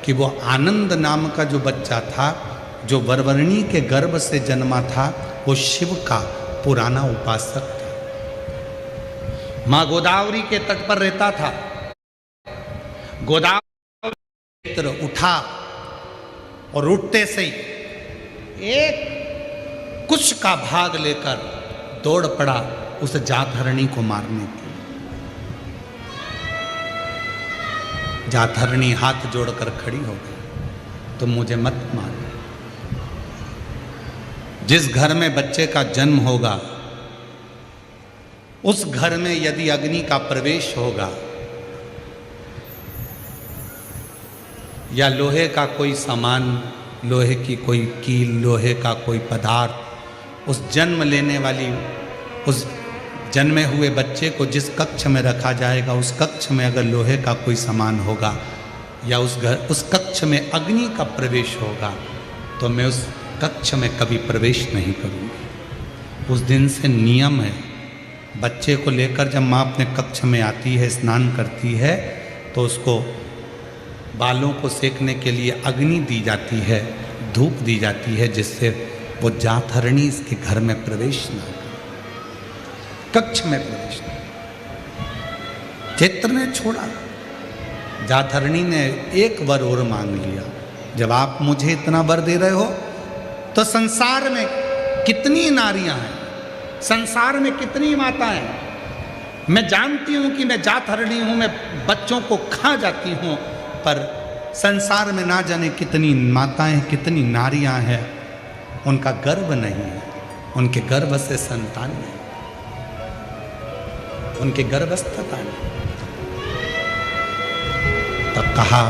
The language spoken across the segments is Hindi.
कि वो आनंद नाम का जो बच्चा था, जो वरवर्णी के गर्भ से जन्मा था, वो शिव का पुराना उपासक था। माँ गोदावरी के तट पर रहता था। गोदावरी क्षेत्र उठा और उठते से ही एक कुश का भाग लेकर दौड़ पड़ा उस जातहरणी को मारने के लिए। जातहरणी हाथ जोड़कर खड़ी हो गई, तुम मुझे मत मारो। जिस घर में बच्चे का जन्म होगा, उस घर में यदि अग्नि का प्रवेश होगा या लोहे का कोई सामान, लोहे की कोई कील, लोहे का कोई पदार्थ, उस जन्म लेने वाली, उस जन्मे हुए बच्चे को जिस कक्ष में रखा जाएगा, उस कक्ष में अगर लोहे का कोई सामान होगा या उस कक्ष में अग्नि का प्रवेश होगा, तो मैं उस कक्ष में कभी प्रवेश नहीं करूँगी। उस दिन से नियम है, बच्चे को लेकर जब माँ अपने कक्ष में आती है, स्नान करती है, तो उसको बालों को सेकने के लिए अग्नि दी जाती है, धूप दी जाती है, जिससे वो जातहरणी इसके घर में प्रवेश न करे, कक्ष में प्रवेश न। चैत्र ने छोड़ा, जातहरणी ने एक वर और मांग लिया। जब आप मुझे इतना वर दे रहे हो, तो संसार में कितनी नारियां हैं, संसार में कितनी माताएं हैं। मैं जानती हूं कि मैं जातहरणी हूं, मैं बच्चों को खा जाती हूं, पर संसार में ना जाने कितनी माताएं, कितनी नारियां हैं, उनका गर्भ नहीं है, उनके गर्भ से संतान नहीं, उनके गर्भस्थता नहीं। तब कहा,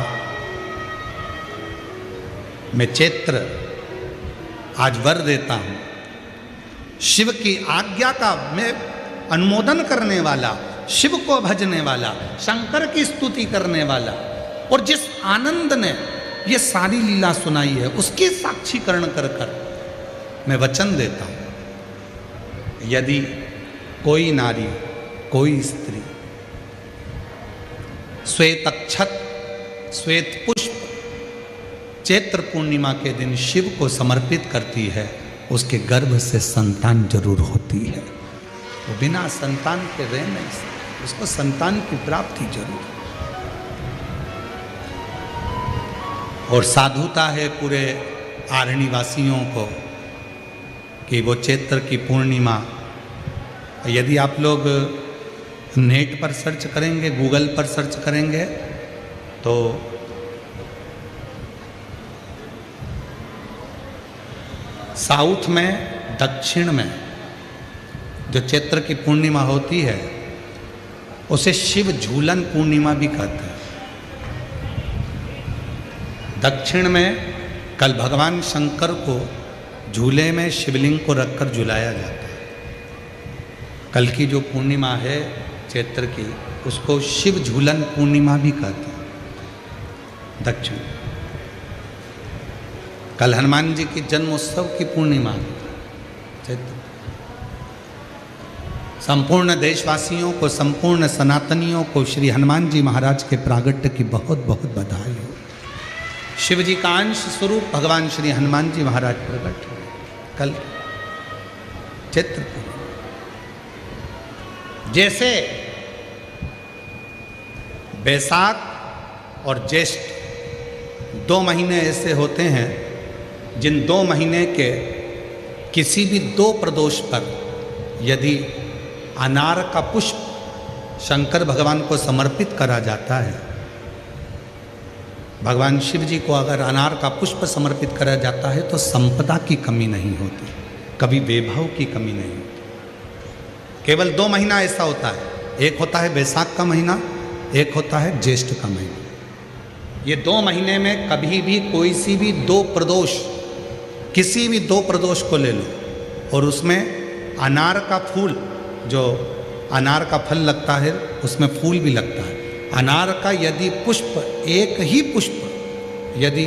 मैं चैत्र आज वर देता हूं, शिव की आज्ञा का मैं अनुमोदन करने वाला, शिव को भजने वाला, शंकर की स्तुति करने वाला, और जिस आनंद ने ये सारी लीला सुनाई है, उसकी साक्षीकरण कर कर मैं वचन देता हूं, यदि कोई नारी, कोई स्त्री श्वेत अक्षत, श्वेत पुष्प चैत्र पूर्णिमा के दिन शिव को समर्पित करती है, उसके गर्भ से संतान जरूर होती है। वो बिना संतान के रह नहीं सकती, उसको संतान की प्राप्ति जरूर। और साधुता है पूरे आरणी वासियों को कि वो चैत्र की पूर्णिमा, यदि आप लोग नेट पर सर्च करेंगे, गूगल पर सर्च करेंगे, तो साउथ में, दक्षिण में जो चैत्र की पूर्णिमा होती है, उसे शिव झूलन पूर्णिमा भी कहते हैं। दक्षिण में कल भगवान शंकर को झूले में शिवलिंग को रखकर झुलाया जाता है। कल की जो पूर्णिमा है चैत्र की, उसको शिव झूलन पूर्णिमा भी कहते हैं दक्षिण। कल हनुमान जी की जन्मोत्सव की पूर्णिमा चैत्र। संपूर्ण देशवासियों को, संपूर्ण सनातनियों को श्री हनुमान जी महाराज के प्रागट्य की बहुत बहुत बधाई हो। शिव जी का अंश स्वरूप भगवान श्री हनुमान जी महाराज प्रकट हुए कल चैत्र पूर्णिमा। जैसे बैसाख और ज्येष्ठ 2 महीने ऐसे होते हैं जिन 2 महीने के किसी भी 2 प्रदोष पर यदि अनार का पुष्प शंकर भगवान को समर्पित करा जाता है, भगवान शिव जी को अगर अनार का पुष्प समर्पित करा जाता है, तो संपदा की कमी नहीं होती, कभी वैभव की कमी नहीं होती। केवल 2 महीना ऐसा होता है, एक होता है बैसाख का महीना, एक होता है ज्येष्ठ का महीना। ये 2 महीने में कभी भी कोई सी भी 2 प्रदोष, किसी भी 2 प्रदोष को ले लो और उसमें अनार का फूल, जो अनार का फल लगता है उसमें फूल भी लगता है, अनार का यदि पुष्प, एक ही पुष्प यदि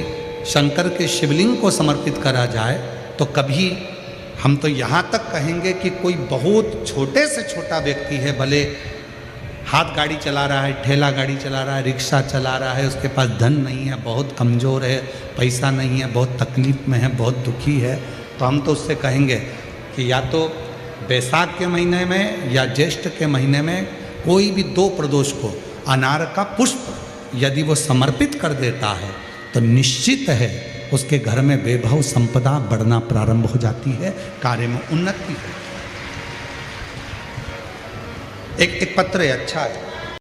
शंकर के शिवलिंग को समर्पित करा जाए, तो कभी हम तो यहाँ तक कहेंगे कि कोई बहुत छोटे से छोटा व्यक्ति है, भले हाथ गाड़ी चला रहा है, ठेला गाड़ी चला रहा है, रिक्शा चला रहा है, उसके पास धन नहीं है, बहुत कमज़ोर है, पैसा नहीं है, बहुत तकलीफ़ में है, बहुत दुखी है, तो हम तो उससे कहेंगे कि या तो बैसाख के महीने में या ज्येष्ठ के महीने में कोई भी 2 प्रदोष को अनार का पुष्प यदि वो समर्पित कर देता है तो निश्चित है उसके घर में वैभव संपदा बढ़ना प्रारंभ हो जाती है, कार्य में उन्नति है। एक पत्र है, अच्छा है।